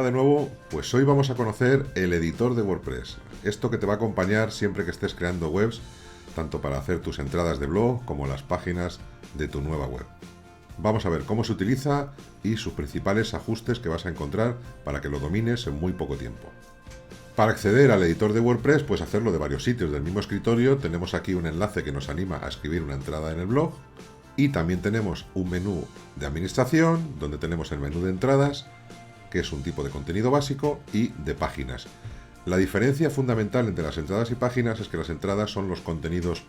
Hola de nuevo, pues hoy vamos a conocer el editor de WordPress. Esto que te va a acompañar siempre que estés creando webs, tanto para hacer tus entradas de blog como las páginas de tu nueva web. Vamos a ver cómo se utiliza y sus principales ajustes que vas a encontrar para que lo domines en muy poco tiempo. Para acceder al editor de WordPress puedes hacerlo de varios sitios del mismo escritorio. Tenemos aquí un enlace que nos anima a escribir una entrada en el blog y también tenemos un menú de administración donde tenemos el menú de entradas, que es un tipo de contenido básico, y de páginas. La diferencia fundamental entre las entradas y páginas es que las entradas son los contenidos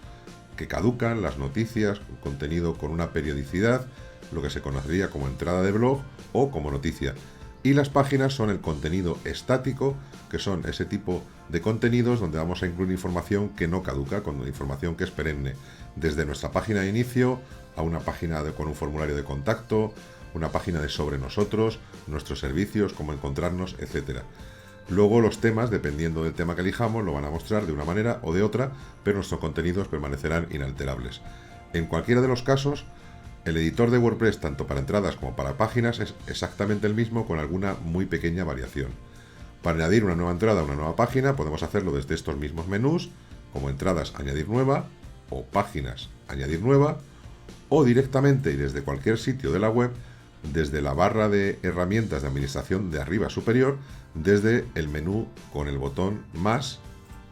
que caducan, las noticias, un contenido con una periodicidad, lo que se conocería como entrada de blog o como noticia. Y las páginas son el contenido estático, que son ese tipo de contenidos donde vamos a incluir información que no caduca, con información que es perenne, desde nuestra página de inicio a una página con un formulario de contacto, una página de sobre nosotros, nuestros servicios, cómo encontrarnos, etc. Luego los temas, dependiendo del tema que elijamos, lo van a mostrar de una manera o de otra, pero nuestros contenidos permanecerán inalterables. En cualquiera de los casos, el editor de WordPress, tanto para entradas como para páginas, es exactamente el mismo con alguna muy pequeña variación. Para añadir una nueva entrada a una nueva página, podemos hacerlo desde estos mismos menús, como entradas, añadir nueva, o páginas, añadir nueva, o directamente y desde cualquier sitio de la web, desde la barra de herramientas de administración de arriba superior, desde el menú con el botón más,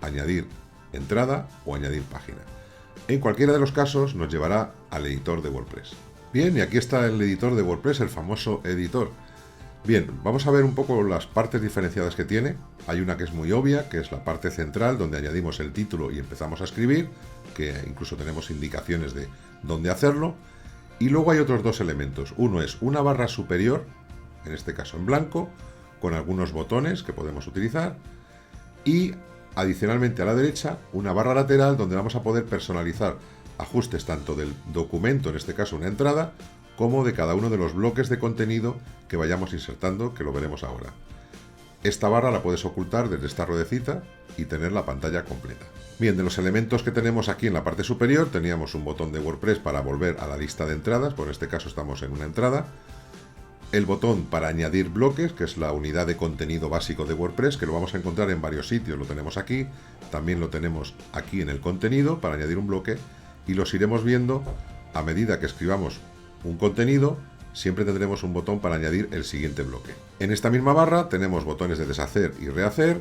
añadir entrada o añadir página. En cualquiera de los casos nos llevará al editor de WordPress. Bien, y aquí está el editor de WordPress, el famoso editor. Bien, vamos a ver un poco las partes diferenciadas que tiene. Hay una que es muy obvia, que es la parte central, donde añadimos el título y empezamos a escribir, que incluso tenemos indicaciones de dónde hacerlo. Y luego hay otros dos elementos. Uno es una barra superior, en este caso en blanco, con algunos botones que podemos utilizar, y adicionalmente a la derecha una barra lateral donde vamos a poder personalizar ajustes tanto del documento, en este caso una entrada, como de cada uno de los bloques de contenido que vayamos insertando, que lo veremos ahora. Esta barra la puedes ocultar desde esta ruedecita y tener la pantalla completa. Bien, de los elementos que tenemos aquí en la parte superior, teníamos un botón de WordPress para volver a la lista de entradas, por este caso estamos en una entrada. El botón para añadir bloques, que es la unidad de contenido básico de WordPress, que lo vamos a encontrar en varios sitios, lo tenemos aquí, también lo tenemos aquí en el contenido para añadir un bloque, y los iremos viendo a medida que escribamos un contenido. Siempre tendremos un botón para añadir el siguiente bloque. En esta misma barra tenemos botones de deshacer y rehacer,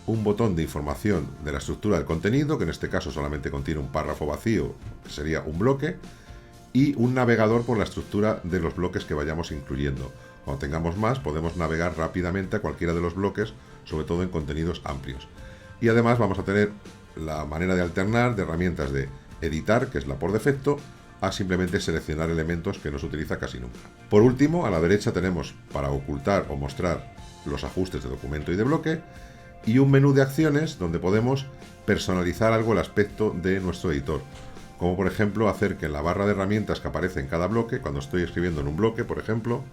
un botón de información de la estructura del contenido, que en este caso solamente contiene un párrafo vacío, que sería un bloque, y un navegador por la estructura de los bloques que vayamos incluyendo. Cuando tengamos más, podemos navegar rápidamente a cualquiera de los bloques, sobre todo en contenidos amplios. Y además vamos a tener la manera de alternar de herramientas de editar, que es la por defecto, a simplemente seleccionar elementos que no se utiliza casi nunca. Por último, a la derecha tenemos para ocultar o mostrar los ajustes de documento y de bloque, y un menú de acciones donde podemos personalizar algo el aspecto de nuestro editor, como por ejemplo hacer que en la barra de herramientas que aparece en cada bloque, cuando estoy escribiendo en un bloque, por ejemplo,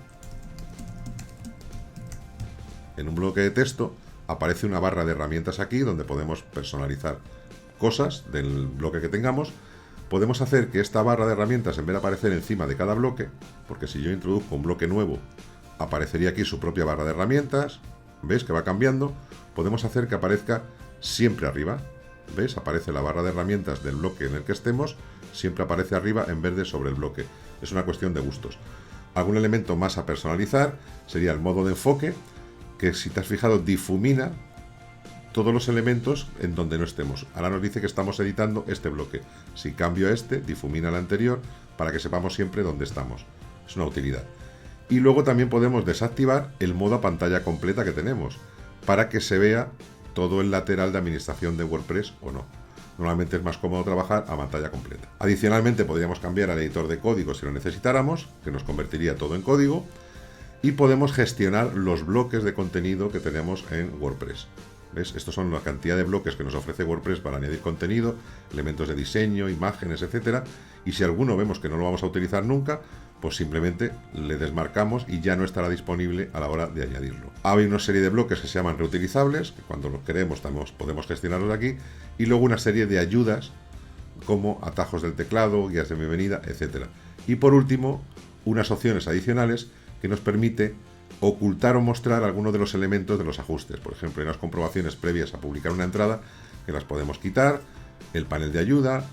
en un bloque de texto, aparece una barra de herramientas aquí donde podemos personalizar cosas del bloque que tengamos. Podemos hacer que esta barra de herramientas, en vez de aparecer encima de cada bloque, porque si yo introduzco un bloque nuevo, aparecería aquí su propia barra de herramientas, ¿veis que va cambiando? Podemos hacer que aparezca siempre arriba, ¿veis? Aparece la barra de herramientas del bloque en el que estemos, siempre aparece arriba en vez de sobre el bloque. Es una cuestión de gustos. Algún elemento más a personalizar sería el modo de enfoque, que si te has fijado difumina todos los elementos en donde no estemos. Ahora nos dice que estamos editando este bloque. Si cambio a este, difumina el anterior para que sepamos siempre dónde estamos. Es una utilidad. Y luego también podemos desactivar el modo a pantalla completa que tenemos para que se vea todo el lateral de administración de WordPress o no. Normalmente es más cómodo trabajar a pantalla completa. Adicionalmente podríamos cambiar al editor de código si lo necesitáramos, que nos convertiría todo en código, y podemos gestionar los bloques de contenido que tenemos en WordPress. ¿Ves? Estos son la cantidad de bloques que nos ofrece WordPress para añadir contenido, elementos de diseño, imágenes, etcétera. Y si alguno vemos que no lo vamos a utilizar nunca, pues simplemente le desmarcamos y ya no estará disponible a la hora de añadirlo. Hay una serie de bloques que se llaman reutilizables, que cuando los queremos podemos gestionarlos aquí, y luego una serie de ayudas como atajos del teclado, guías de bienvenida, etcétera. Y por último, unas opciones adicionales que nos permite ocultar o mostrar algunos de los elementos de los ajustes. Por ejemplo, hay unas comprobaciones previas a publicar una entrada que las podemos quitar, el panel de ayuda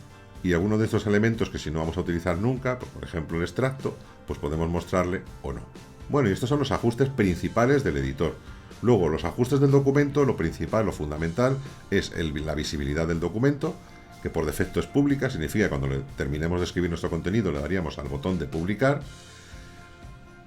y algunos de estos elementos que si no vamos a utilizar nunca, pues por ejemplo el extracto, pues podemos mostrarle o no. Bueno, y estos son los ajustes principales del editor. Luego, los ajustes del documento, lo principal, lo fundamental, es la visibilidad del documento, que por defecto es pública, significa que cuando terminemos de escribir nuestro contenido le daríamos al botón de publicar,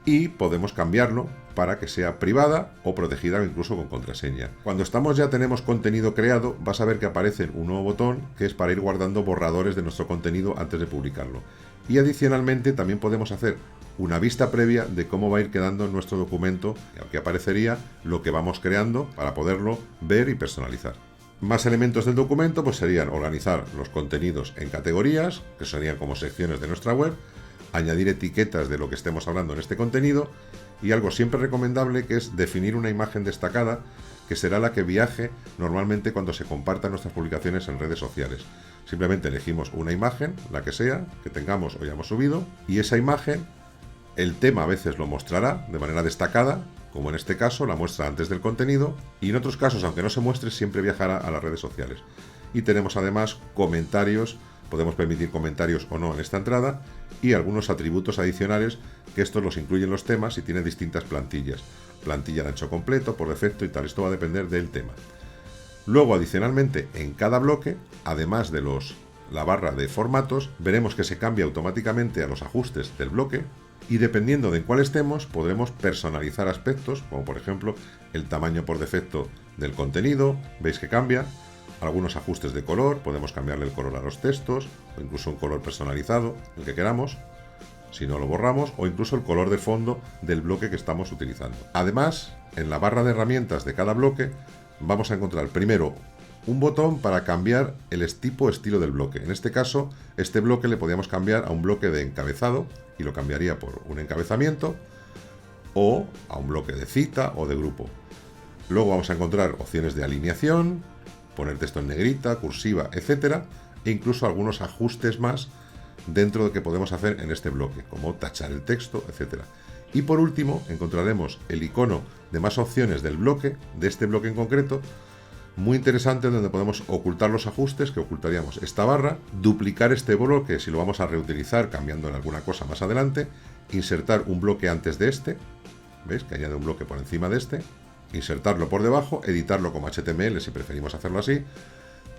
y podemos cambiarlo para que sea privada o protegida incluso con contraseña. Cuando ya tenemos contenido creado, vas a ver que aparece un nuevo botón que es para ir guardando borradores de nuestro contenido antes de publicarlo. Y adicionalmente también podemos hacer una vista previa de cómo va a ir quedando en nuestro documento, que aparecería lo que vamos creando para poderlo ver y personalizar. Más elementos del documento pues serían organizar los contenidos en categorías, que serían como secciones de nuestra web, añadir etiquetas de lo que estemos hablando en este contenido y algo siempre recomendable que es definir una imagen destacada que será la que viaje normalmente cuando se compartan nuestras publicaciones en redes sociales. Simplemente elegimos una imagen, la que sea, que tengamos o hayamos subido, y esa imagen, el tema a veces lo mostrará de manera destacada, como en este caso la muestra antes del contenido, y en otros casos, aunque no se muestre, siempre viajará a las redes sociales. Y tenemos además comentarios, podemos permitir comentarios o no en esta entrada, y algunos atributos adicionales que estos los incluyen los temas y tienen distintas plantillas. Plantilla de ancho completo, por defecto y tal, esto va a depender del tema. Luego, adicionalmente, en cada bloque, además de la barra de formatos, veremos que se cambia automáticamente a los ajustes del bloque y dependiendo de en cuál estemos, podremos personalizar aspectos, como por ejemplo el tamaño por defecto del contenido, veis que cambia, algunos ajustes de color, podemos cambiarle el color a los textos, o incluso un color personalizado, el que queramos, si no lo borramos, o incluso el color de fondo del bloque que estamos utilizando. Además, en la barra de herramientas de cada bloque, vamos a encontrar primero un botón para cambiar el estilo del bloque. En este caso, este bloque le podíamos cambiar a un bloque de encabezado y lo cambiaría por un encabezamiento o a un bloque de cita o de grupo. Luego vamos a encontrar opciones de alineación, poner texto en negrita, cursiva, etcétera, e incluso algunos ajustes más dentro de que podemos hacer en este bloque, como tachar el texto, etcétera. Y por último, encontraremos el icono de más opciones del bloque, de este bloque en concreto, muy interesante, donde podemos ocultar los ajustes, que ocultaríamos esta barra, duplicar este bloque si lo vamos a reutilizar cambiando en alguna cosa más adelante, insertar un bloque antes de este, ¿veis? Que añade un bloque por encima de este, insertarlo por debajo, editarlo como HTML si preferimos hacerlo así,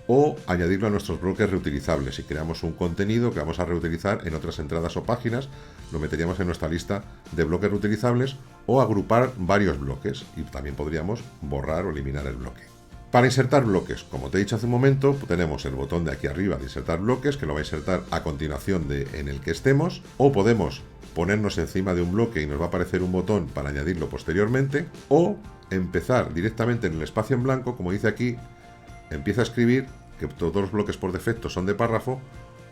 o añadirlo a nuestros bloques reutilizables. Si creamos un contenido que vamos a reutilizar en otras entradas o páginas, lo meteríamos en nuestra lista de bloques reutilizables o agrupar varios bloques y también podríamos borrar o eliminar el bloque. Para insertar bloques, como te he dicho hace un momento, tenemos el botón de aquí arriba de insertar bloques, que lo va a insertar a continuación en el que estemos, o podemos ponernos encima de un bloque y nos va a aparecer un botón para añadirlo posteriormente, o empezar directamente en el espacio en blanco, como dice aquí, empieza a escribir, que todos los bloques por defecto son de párrafo,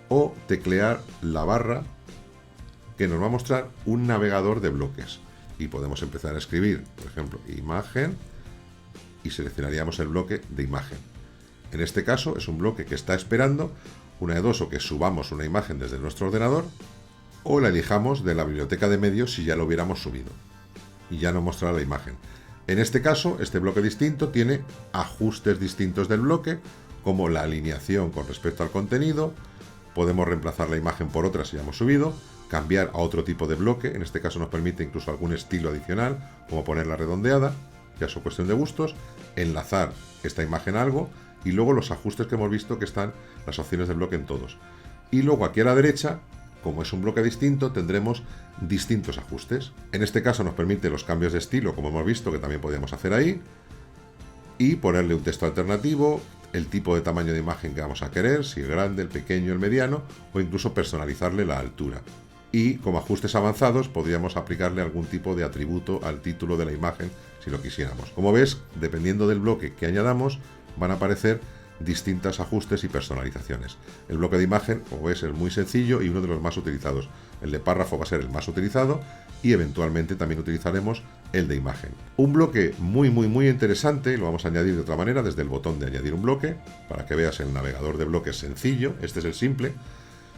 o teclear la barra que nos va a mostrar un navegador de bloques. Y podemos empezar a escribir, por ejemplo, imagen, y seleccionaríamos el bloque de imagen. En este caso es un bloque que está esperando una de dos, o que subamos una imagen desde nuestro ordenador, o la elijamos de la biblioteca de medios si ya lo hubiéramos subido, y ya nos mostrará la imagen. En este caso, este bloque distinto tiene ajustes distintos del bloque, como la alineación con respecto al contenido, podemos reemplazar la imagen por otra si ya hemos subido, cambiar a otro tipo de bloque, en este caso nos permite incluso algún estilo adicional, como ponerla redondeada, ya es cuestión de gustos, enlazar esta imagen a algo, y luego los ajustes que hemos visto que están las opciones del bloque en todos. Y luego aquí a la derecha, como es un bloque distinto, tendremos distintos ajustes. En este caso nos permite los cambios de estilo, como hemos visto, que también podíamos hacer ahí, y ponerle un texto alternativo, el tipo de tamaño de imagen que vamos a querer, si el grande, el pequeño, el mediano, o incluso personalizarle la altura. Y como ajustes avanzados podríamos aplicarle algún tipo de atributo al título de la imagen si lo quisiéramos. Como ves, dependiendo del bloque que añadamos, van a aparecer distintos ajustes y personalizaciones. El bloque de imagen, como ves, es muy sencillo y uno de los más utilizados. El de párrafo va a ser el más utilizado y eventualmente también utilizaremos el de imagen. Un bloque muy interesante, lo vamos a añadir de otra manera desde el botón de añadir un bloque, para que veas el navegador de bloques sencillo. Este es el simple.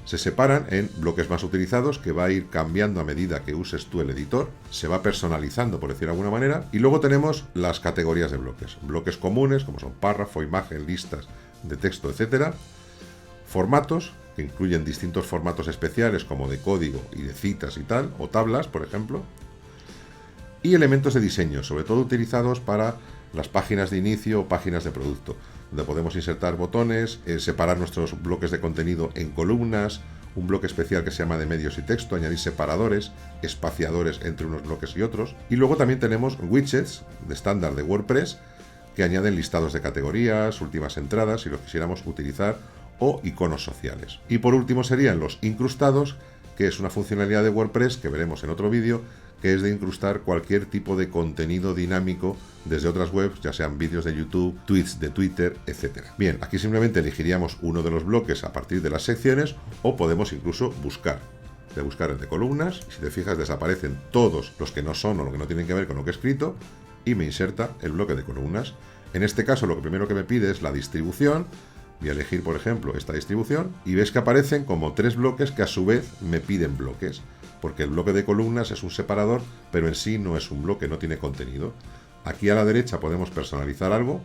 Se separan en bloques más utilizados, que va a ir cambiando a medida que uses tú el editor, se va personalizando, por decir de alguna manera, y luego tenemos las categorías de bloques. Bloques comunes, como son párrafo, imagen, listas de texto, etcétera. Formatos, que incluyen distintos formatos especiales, como de código y de citas y tal, o tablas, por ejemplo. Y elementos de diseño, sobre todo utilizados para las páginas de inicio o páginas de producto, donde podemos insertar botones, separar nuestros bloques de contenido en columnas, un bloque especial que se llama de medios y texto, añadir separadores, espaciadores entre unos bloques y otros. Y luego también tenemos widgets de estándar de WordPress que añaden listados de categorías, últimas entradas, si los quisiéramos utilizar, o iconos sociales. Y por último serían los incrustados, que es una funcionalidad de WordPress que veremos en otro vídeo, que es de incrustar cualquier tipo de contenido dinámico desde otras webs, ya sean vídeos de YouTube, tweets de Twitter, etc. Bien, aquí simplemente elegiríamos uno de los bloques a partir de las secciones, o podemos incluso buscar. De buscar el de columnas, si te fijas desaparecen todos los que no son o lo que no tienen que ver con lo que he escrito, y me inserta el bloque de columnas. En este caso lo primero que me pide es la distribución. Voy a elegir, por ejemplo, esta distribución y ves que aparecen como 3 bloques que a su vez me piden bloques, porque el bloque de columnas es un separador, pero en sí no es un bloque, no tiene contenido. Aquí a la derecha podemos personalizar algo,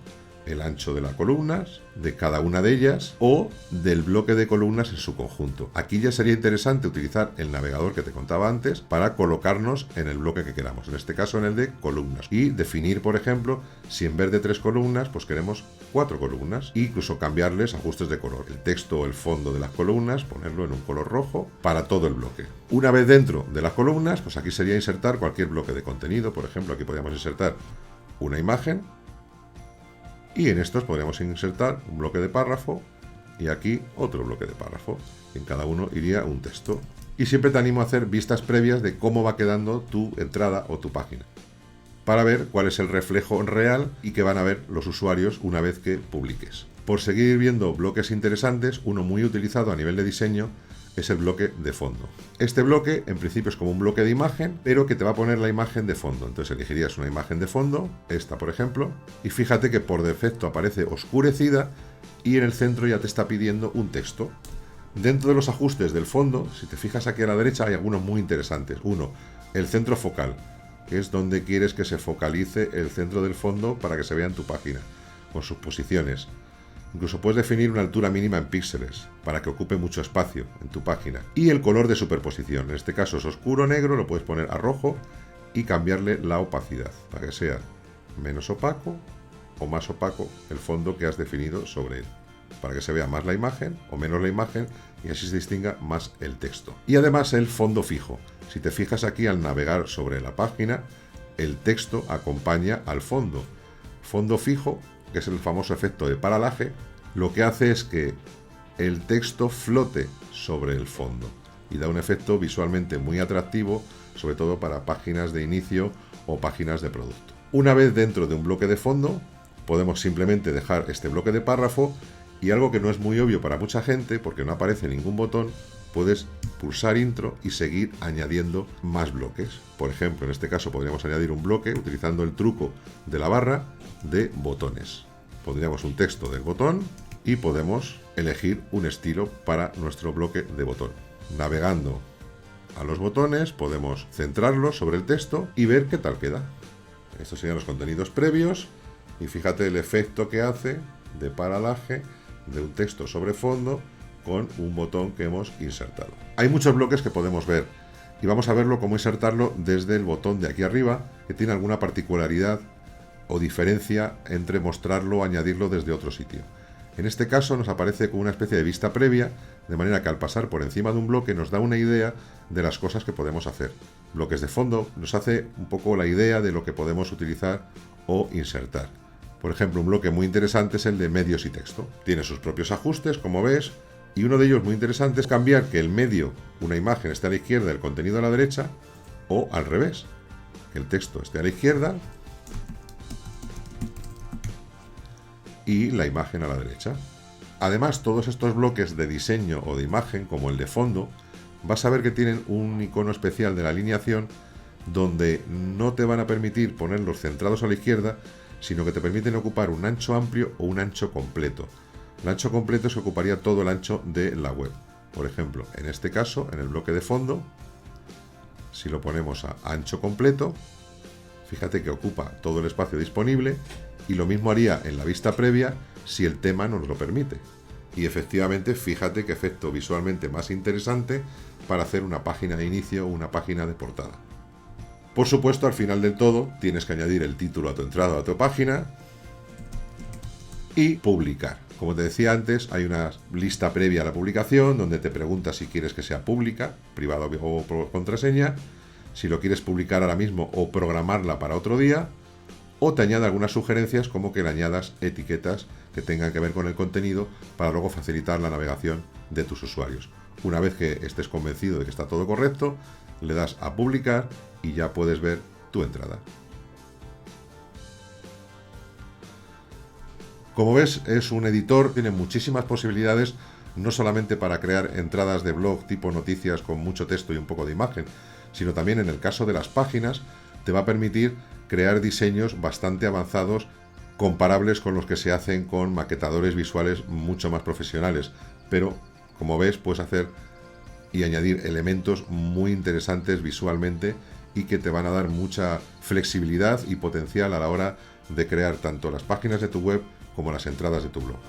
el ancho de las columnas, de cada una de ellas, o del bloque de columnas en su conjunto. Aquí ya sería interesante utilizar el navegador que te contaba antes para colocarnos en el bloque que queramos, en este caso en el de columnas, y definir, por ejemplo, si en vez de 3 columnas, pues queremos 4 columnas, e incluso cambiarles ajustes de color, el texto o el fondo de las columnas, ponerlo en un color rojo para todo el bloque. Una vez dentro de las columnas, pues aquí sería insertar cualquier bloque de contenido. Por ejemplo, aquí podríamos insertar una imagen, y en estos podríamos insertar un bloque de párrafo y aquí otro bloque de párrafo. En cada uno iría un texto. Y siempre te animo a hacer vistas previas de cómo va quedando tu entrada o tu página, para ver cuál es el reflejo real y que van a ver los usuarios una vez que publiques. Por seguir viendo bloques interesantes, uno muy utilizado a nivel de diseño es el bloque de fondo. Este bloque en principio es como un bloque de imagen, pero que te va a poner la imagen de fondo. Entonces elegirías una imagen de fondo, esta por ejemplo, y fíjate que por defecto aparece oscurecida y en el centro ya te está pidiendo un texto. Dentro de los ajustes del fondo, si te fijas aquí a la derecha hay algunos muy interesantes. Uno, el centro focal, que es donde quieres que se focalice el centro del fondo para que se vea en tu página, con sus posiciones. Incluso puedes definir una altura mínima en píxeles para que ocupe mucho espacio en tu página. Y el color de superposición, en este caso es oscuro negro, lo puedes poner a rojo y cambiarle la opacidad para que sea menos opaco o más opaco el fondo que has definido sobre él, para que se vea más la imagen o menos la imagen y así se distinga más el texto. Y además el fondo fijo. Si te fijas aquí al navegar sobre la página, el texto acompaña al fondo. Fondo fijo, que es el famoso efecto de paralaje, lo que hace es que el texto flote sobre el fondo y da un efecto visualmente muy atractivo, sobre todo para páginas de inicio o páginas de producto. Una vez dentro de un bloque de fondo, podemos simplemente dejar este bloque de párrafo y algo que no es muy obvio para mucha gente, porque no aparece ningún botón, puedes pulsar intro y seguir añadiendo más bloques. Por ejemplo, en este caso podríamos añadir un bloque utilizando el truco de la barra de botones. Pondríamos un texto del botón y podemos elegir un estilo para nuestro bloque de botón. Navegando a los botones podemos centrarlos sobre el texto y ver qué tal queda. Estos serían los contenidos previos y fíjate el efecto que hace de paralaje de un texto sobre fondo con un botón que hemos insertado. Hay muchos bloques que podemos ver y vamos a verlo cómo insertarlo desde el botón de aquí arriba, que tiene alguna particularidad o diferencia entre mostrarlo o añadirlo desde otro sitio. En este caso nos aparece como una especie de vista previa, de manera que al pasar por encima de un bloque nos da una idea de las cosas que podemos hacer. Bloques de fondo nos hace un poco la idea de lo que podemos utilizar o insertar. Por ejemplo, un bloque muy interesante es el de medios y texto. Tiene sus propios ajustes, como ves, y uno de ellos muy interesante es cambiar que el medio, una imagen, esté a la izquierda y el contenido a la derecha, o al revés, que el texto esté a la izquierda y la imagen a la derecha. Además, todos estos bloques de diseño o de imagen, como el de fondo, vas a ver que tienen un icono especial de la alineación donde no te van a permitir ponerlos centrados a la izquierda, sino que te permiten ocupar un ancho amplio o un ancho completo. El ancho completo se ocuparía todo el ancho de la web. Por ejemplo, en este caso, en el bloque de fondo, si lo ponemos a ancho completo, fíjate que ocupa todo el espacio disponible, y lo mismo haría en la vista previa si el tema nos lo permite. Y efectivamente, fíjate qué efecto visualmente más interesante para hacer una página de inicio o una página de portada. Por supuesto, al final del todo, tienes que añadir el título a tu entrada o a tu página y publicar. Como te decía antes, hay una lista previa a la publicación donde te pregunta si quieres que sea pública, privada o por contraseña, si lo quieres publicar ahora mismo o programarla para otro día, o te añade algunas sugerencias como que le añadas etiquetas que tengan que ver con el contenido para luego facilitar la navegación de tus usuarios. Una vez que estés convencido de que está todo correcto, le das a publicar y ya puedes ver tu entrada. Como ves, es un editor, tiene muchísimas posibilidades, no solamente para crear entradas de blog tipo noticias con mucho texto y un poco de imagen, sino también en el caso de las páginas, te va a permitir crear diseños bastante avanzados, comparables con los que se hacen con maquetadores visuales mucho más profesionales. Pero, como ves, puedes hacer y añadir elementos muy interesantes visualmente y que te van a dar mucha flexibilidad y potencial a la hora de crear tanto las páginas de tu web como las entradas de tu blog.